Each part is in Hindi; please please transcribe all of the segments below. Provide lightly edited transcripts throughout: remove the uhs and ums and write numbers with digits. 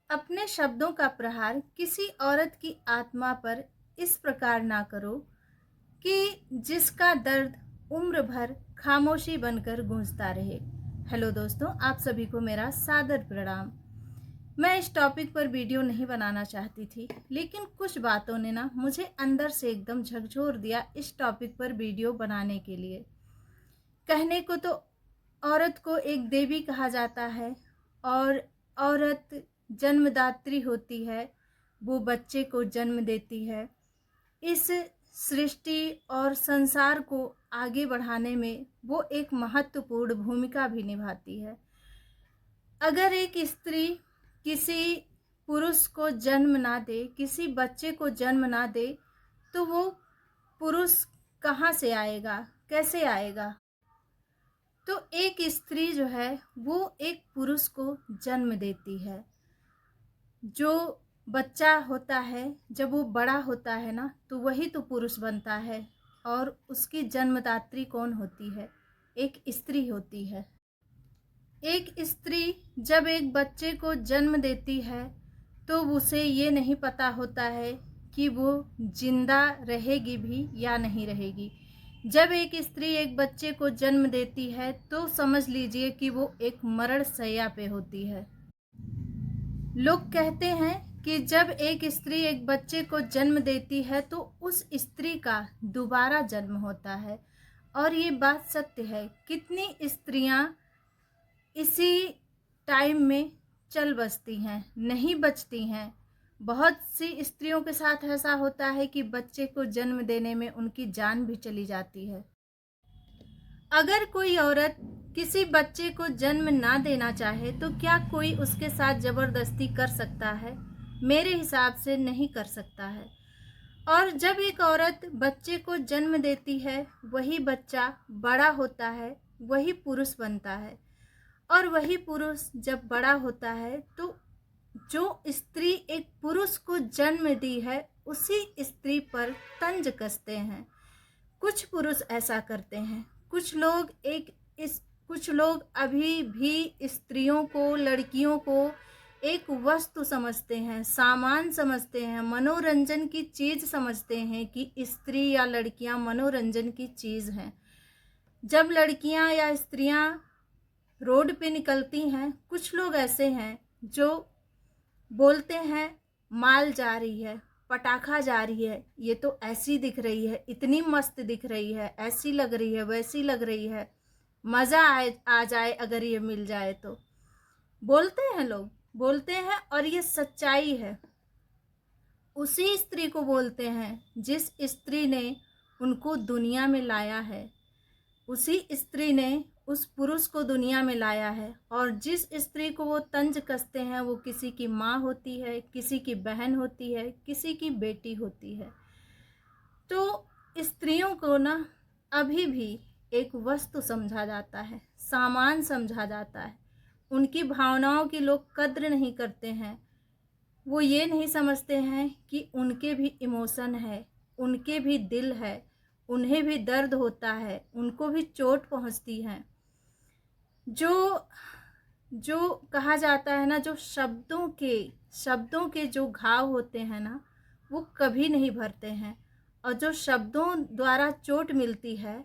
अपने शब्दों का प्रहार किसी औरत की आत्मा पर इस प्रकार ना करो कि जिसका दर्द उम्र भर खामोशी बनकर गूंजता रहे। हेलो दोस्तों, आप सभी को मेरा सादर प्रणाम। मैं इस टॉपिक पर वीडियो नहीं बनाना चाहती थी, लेकिन कुछ बातों ने ना मुझे अंदर से एकदम झकझोर दिया इस टॉपिक पर वीडियो बनाने के लिए। कहने को तो औरत को एक देवी कहा जाता है और औरत जन्मदात्री होती है, वो बच्चे को जन्म देती है। इस सृष्टि और संसार को आगे बढ़ाने में वो एक महत्वपूर्ण भूमिका भी निभाती है। अगर एक स्त्री किसी पुरुष को जन्म ना दे, किसी बच्चे को जन्म ना दे, तो वो पुरुष कहाँ से आएगा, कैसे आएगा? तो एक स्त्री जो है वो एक पुरुष को जन्म देती है। जो बच्चा होता है जब वो बड़ा होता है ना, तो वही तो पुरुष बनता है। और उसकी जन्मदात्री कौन होती है? एक स्त्री होती है। एक स्त्री जब एक बच्चे को जन्म देती है तो उसे ये नहीं पता होता है कि वो जिंदा रहेगी भी या नहीं रहेगी। जब एक स्त्री एक बच्चे को जन्म देती है तो समझ लीजिए कि वो एक मरण शैया पे होती है। लोग कहते हैं कि जब एक स्त्री एक बच्चे को जन्म देती है तो उस स्त्री का दोबारा जन्म होता है। और ये बात सत्य है। कितनी स्त्रियां इसी टाइम में चल बसती हैं, नहीं बचती हैं। बहुत सी स्त्रियों के साथ ऐसा होता है कि बच्चे को जन्म देने में उनकी जान भी चली जाती है। अगर कोई औरत किसी बच्चे को जन्म ना देना चाहे तो क्या कोई उसके साथ जबरदस्ती कर सकता है? मेरे हिसाब से नहीं कर सकता है। और जब एक औरत बच्चे को जन्म देती है, वही बच्चा बड़ा होता है, वही पुरुष बनता है। और वही पुरुष जब बड़ा होता है तो जो स्त्री एक पुरुष को जन्म दी है उसी स्त्री पर तंज कसते हैं। कुछ पुरुष ऐसा करते हैं। कुछ लोग अभी भी स्त्रियों को, लड़कियों को एक वस्तु समझते हैं, सामान समझते हैं, मनोरंजन की चीज समझते हैं कि स्त्री या लड़कियां मनोरंजन की चीज हैं। जब लड़कियां या स्त्रियां रोड पे निकलती हैं, कुछ लोग ऐसे हैं जो बोलते हैं माल जा रही है, पटाखा जा रही है, ये तो ऐसी दिख रही है, इतनी मस्त दिख रही है, ऐसी लग रही है, वैसी लग रही है, मज़ा आ जाए अगर ये मिल जाए तो। बोलते हैं लोग, बोलते हैं और ये सच्चाई है। उसी स्त्री को बोलते हैं जिस स्त्री ने उनको दुनिया में लाया है। उसी स्त्री ने उस पुरुष को दुनिया में लाया है। और जिस स्त्री को वो तंज कसते हैं वो किसी की माँ होती है, किसी की बहन होती है, किसी की बेटी होती है। तो स्त्रियों को ना अभी भी एक वस्तु समझा जाता है, सामान समझा जाता है। उनकी भावनाओं की लोग कद्र नहीं करते हैं। वो ये नहीं समझते हैं कि उनके भी इमोशन है, उनके भी दिल है, उन्हें भी दर्द होता है, उनको भी चोट पहुंचती है। जो जो कहा जाता है ना, जो शब्दों के जो घाव होते हैं ना, वो कभी नहीं भरते हैं। और जो शब्दों द्वारा चोट मिलती है,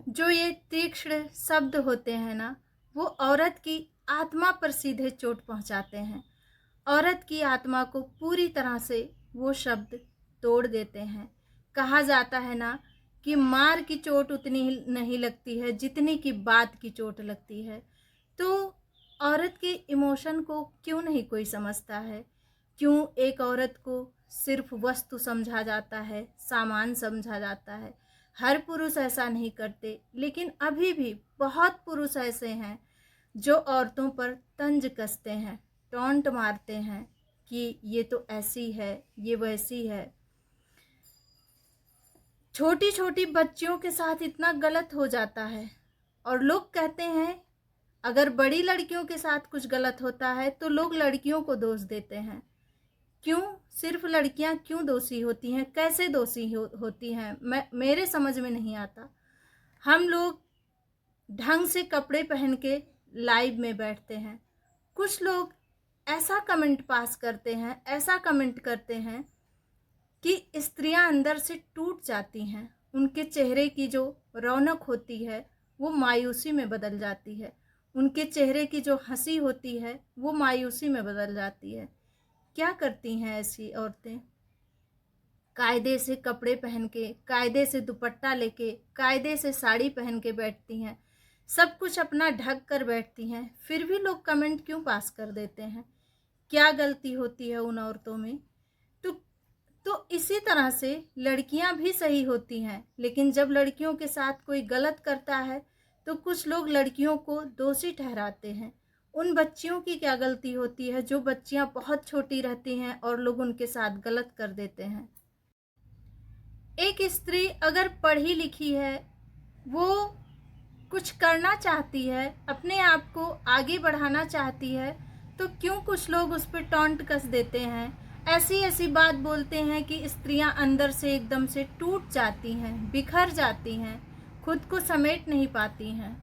जो ये तीक्ष्ण शब्द होते हैं ना, वो औरत की आत्मा पर सीधे चोट पहुंचाते हैं। औरत की आत्मा को पूरी तरह से वो शब्द तोड़ देते हैं। कहा जाता है ना कि मार की चोट उतनी नहीं लगती है जितनी की बात की चोट लगती है। तो औरत के इमोशन को क्यों नहीं कोई समझता है? क्यों एक औरत को सिर्फ वस्तु समझा जाता है, सामान समझा जाता है? हर पुरुष ऐसा नहीं करते, लेकिन अभी भी बहुत पुरुष ऐसे हैं जो औरतों पर तंज कसते हैं, टॉन्ट मारते हैं कि ये तो ऐसी है, ये वैसी है। छोटी छोटी बच्चियों के साथ इतना गलत हो जाता है। और लोग कहते हैं अगर बड़ी लड़कियों के साथ कुछ गलत होता है तो लोग लड़कियों को दोष देते हैं। क्यों सिर्फ लड़कियां क्यों दोषी होती हैं? कैसे दोषी होती हैं? मेरे समझ में नहीं आता। हम लोग ढंग से कपड़े पहन के लाइव में बैठते हैं। कुछ लोग ऐसा कमेंट पास करते हैं, ऐसा कमेंट करते हैं कि स्त्रियां अंदर से टूट जाती हैं। उनके चेहरे की जो रौनक होती है वो मायूसी में बदल जाती है। उनके चेहरे की जो हंसी होती है वो मायूसी में बदल जाती है। क्या करती हैं ऐसी औरतें? कायदे से कपड़े पहन के, कायदे से दुपट्टा लेके, कायदे से साड़ी पहन के बैठती हैं, सब कुछ अपना ढक कर बैठती हैं, फिर भी लोग कमेंट क्यों पास कर देते हैं? क्या गलती होती है उन औरतों में? तो तो इसी तरह से लड़कियां भी सही होती हैं, लेकिन जब लड़कियों के साथ कोई गलत करता है तो कुछ लोग लड़कियों को दोषी ठहराते हैं। उन बच्चियों की क्या गलती होती है जो बच्चियां बहुत छोटी रहती हैं और लोग उनके साथ गलत कर देते हैं? एक स्त्री अगर पढ़ी लिखी है, वो कुछ करना चाहती है, अपने आप को आगे बढ़ाना चाहती है, तो क्यों कुछ लोग उस पर टॉन्ट कस देते हैं, ऐसी ऐसी बात बोलते हैं कि स्त्रियां अंदर से एकदम से टूट जाती हैं, बिखर जाती हैं, खुद को समेट नहीं पाती हैं।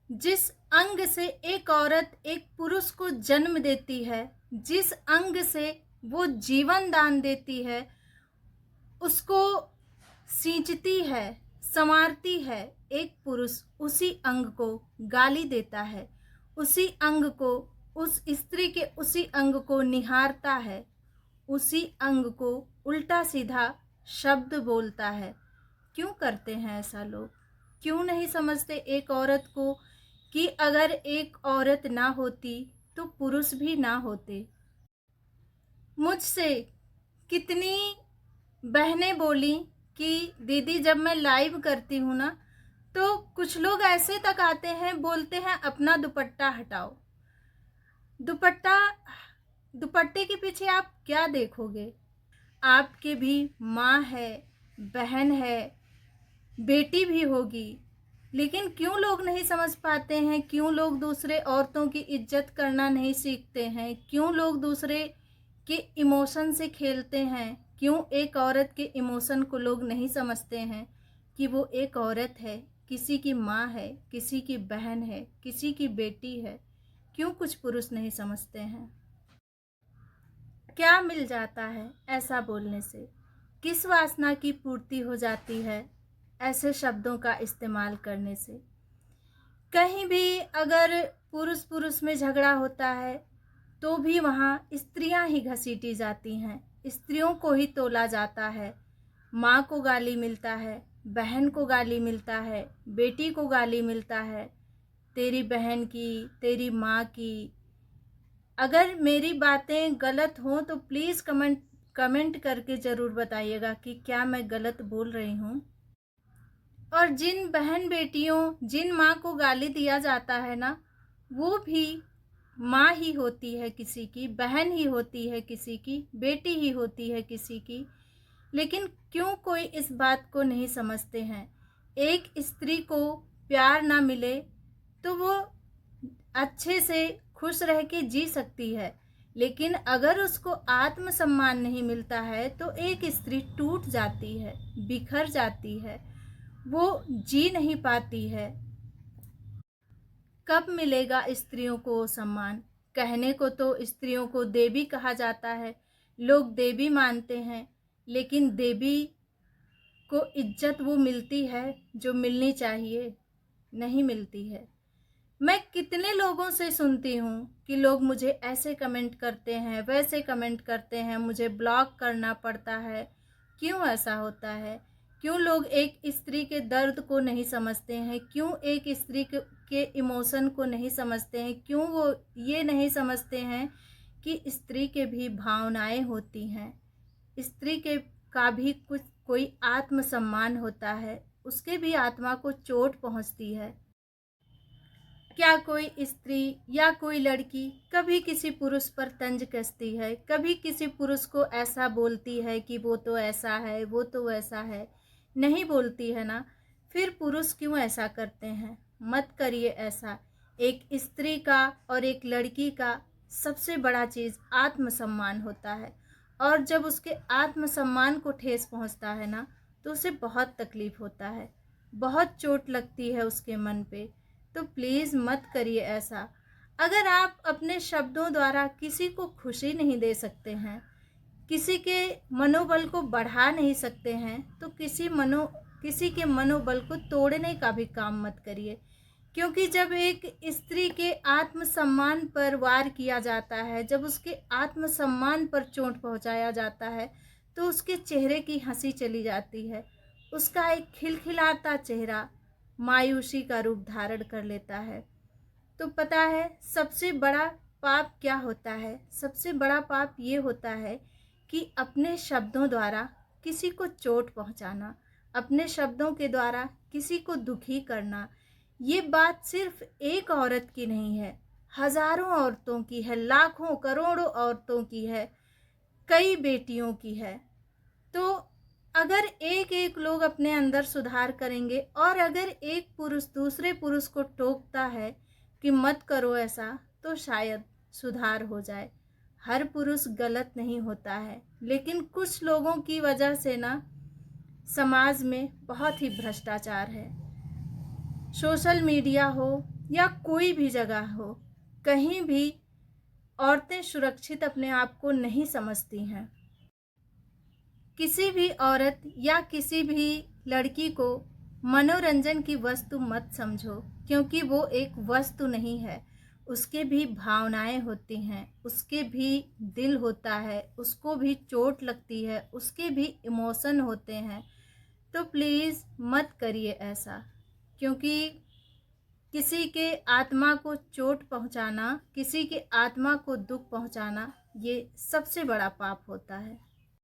जिस अंग से एक औरत एक पुरुष को जन्म देती है, जिस अंग से वो जीवन दान देती है, उसको सींचती है, संवारती है, एक पुरुष उसी अंग को गाली देता है, उसी अंग को, उस स्त्री के उसी अंग को निहारता है, उसी अंग को उल्टा सीधा शब्द बोलता है। क्यों करते हैं ऐसा लोग? क्यों नहीं समझते एक औरत को कि अगर एक औरत ना होती तो पुरुष भी ना होते? मुझसे कितनी बहनें बोली कि दीदी जब मैं लाइव करती हूँ ना, तो कुछ लोग ऐसे तक आते हैं, बोलते हैं अपना दुपट्टा हटाओ। दुपट्टे के पीछे आप क्या देखोगे? आपके भी माँ है, बहन है, बेटी भी होगी, लेकिन क्यों लोग नहीं समझ पाते हैं? क्यों लोग दूसरे औरतों की इज्जत करना नहीं सीखते हैं? क्यों लोग दूसरे के इमोशन से खेलते हैं? क्यों एक औरत के इमोशन को लोग नहीं समझते हैं कि वो एक औरत है, किसी की माँ है, किसी की बहन है, किसी की बेटी है? क्यों कुछ पुरुष नहीं समझते हैं? क्या मिल जाता है ऐसा बोलने से? किस वासना की पूर्ति हो जाती है ऐसे शब्दों का इस्तेमाल करने से? कहीं भी अगर पुरुष पुरुष में झगड़ा होता है तो भी वहाँ स्त्रियां ही घसीटी जाती हैं, स्त्रियों को ही तोला जाता है। माँ को गाली मिलता है, बहन को गाली मिलता है, बेटी को गाली मिलता है, तेरी बहन की, तेरी माँ की। अगर मेरी बातें गलत हों तो प्लीज़ कमेंट करके ज़रूर बताइएगा कि क्या मैं गलत बोल रही हूँ। और जिन बहन बेटियों, जिन माँ को गाली दिया जाता है ना, वो भी माँ ही होती है किसी की, बहन ही होती है किसी की, बेटी ही होती है किसी की। लेकिन क्यों कोई इस बात को नहीं समझते हैं? एक स्त्री को प्यार ना मिले तो वो अच्छे से खुश रह के जी सकती है, लेकिन अगर उसको आत्मसम्मान नहीं मिलता है तो एक स्त्री टूट जाती है, बिखर जाती है, वो जी नहीं पाती है। कब मिलेगा स्त्रियों को सम्मान? कहने को तो स्त्रियों को देवी कहा जाता है, लोग देवी मानते हैं, लेकिन देवी को इज्जत वो मिलती है जो मिलनी चाहिए? नहीं मिलती है। मैं कितने लोगों से सुनती हूँ कि लोग मुझे ऐसे कमेंट करते हैं, वैसे कमेंट करते हैं, मुझे ब्लॉक करना पड़ता है। क्यों ऐसा होता है? क्यों लोग एक स्त्री के दर्द को नहीं समझते हैं? क्यों एक स्त्री के इमोशन को नहीं समझते हैं? क्यों वो ये नहीं समझते हैं कि स्त्री के भी भावनाएं होती हैं, स्त्री के का भी कुछ कोई आत्मसम्मान होता है, उसके भी आत्मा को चोट पहुंचती है। क्या कोई स्त्री या कोई लड़की कभी किसी पुरुष पर तंज कसती है? कभी किसी पुरुष को ऐसा बोलती है कि वो तो ऐसा है, वो तो वैसा है? नहीं बोलती है ना? फिर पुरुष क्यों ऐसा करते हैं? मत करिए ऐसा। एक स्त्री का और एक लड़की का सबसे बड़ा चीज़ आत्मसम्मान होता है, और जब उसके आत्मसम्मान को ठेस पहुंचता है ना, तो उसे बहुत तकलीफ होता है, बहुत चोट लगती है उसके मन पे। तो प्लीज़ मत करिए ऐसा। अगर आप अपने शब्दों द्वारा किसी को खुशी नहीं दे सकते हैं, किसी के मनोबल को बढ़ा नहीं सकते हैं, तो किसी के मनोबल को तोड़ने का भी काम मत करिए। क्योंकि जब एक स्त्री के आत्मसम्मान पर वार किया जाता है, जब उसके आत्मसम्मान पर चोट पहुंचाया जाता है, तो उसके चेहरे की हंसी चली जाती है। उसका एक खिलखिलाता चेहरा मायूसी का रूप धारण कर लेता है। तो पता है सबसे बड़ा पाप क्या होता है? सबसे बड़ा पाप ये होता है कि अपने शब्दों द्वारा किसी को चोट पहुंचाना, अपने शब्दों के द्वारा किसी को दुखी करना। ये बात सिर्फ एक औरत की नहीं है, हजारों औरतों की है, लाखों करोड़ों औरतों की है, कई बेटियों की है। तो अगर एक एक लोग अपने अंदर सुधार करेंगे, और अगर एक पुरुष दूसरे पुरुष को टोकता है कि मत करो ऐसा, तो शायद सुधार हो जाए। हर पुरुष गलत नहीं होता है, लेकिन कुछ लोगों की वजह से ना समाज में बहुत ही भ्रष्टाचार है। सोशल मीडिया हो या कोई भी जगह हो, कहीं भी औरतें सुरक्षित अपने आप को नहीं समझती हैं। किसी भी औरत या किसी भी लड़की को मनोरंजन की वस्तु मत समझो, क्योंकि वो एक वस्तु नहीं है। उसके भी भावनाएं होती हैं, उसके भी दिल होता है, उसको भी चोट लगती है, उसके भी इमोशन होते हैं। तो प्लीज़ मत करिए ऐसा, क्योंकि किसी के आत्मा को चोट पहुंचाना, किसी के आत्मा को दुख पहुंचाना, ये सबसे बड़ा पाप होता है।